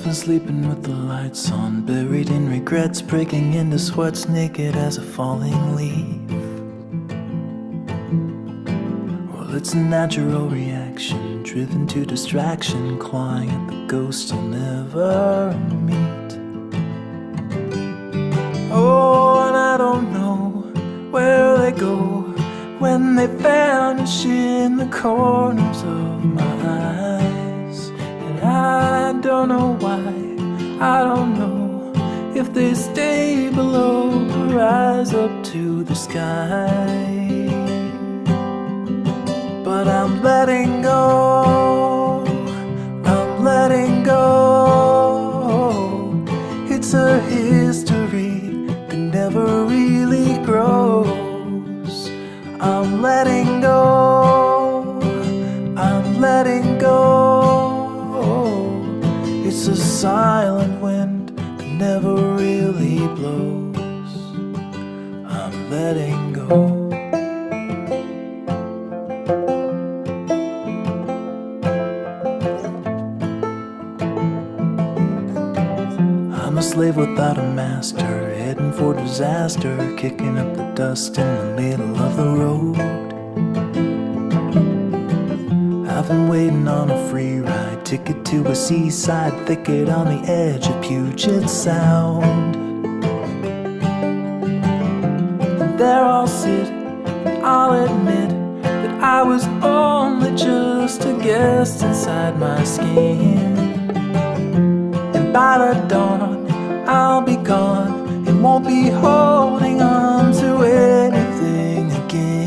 Often sleeping with the lights on, buried in regrets, breaking into sweats, naked as a falling leaf. Well, it's a natural reaction, driven to distraction, clawing at the ghosts you'll never meet. Oh, and I don't know where they go when they vanish in the corners of my eyes. And I don't know why, I don't know if they stay below or rise up to the sky. But I'm letting go, I'm letting go. It's a history that never really grows. I'm letting go, I'm letting go. It's a silent wind that never really blows. I'm letting go. I'm a slave without a master, heading for disaster, kicking up the dust in the middle of the road. I've been waiting on a free ride, ticket to a seaside thicket on the edge of Puget Sound. And there I'll sit, and I'll admit that I was only just a guest inside my skin. And by the dawn I'll be gone and won't be holding on to anything again.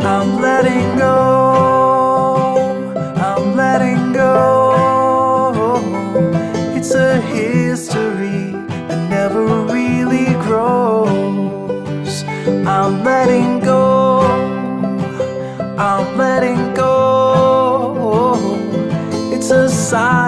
I'm letting go, I'm letting go. It's a history that never really grows. I'm letting go, I'm letting go. It's a sign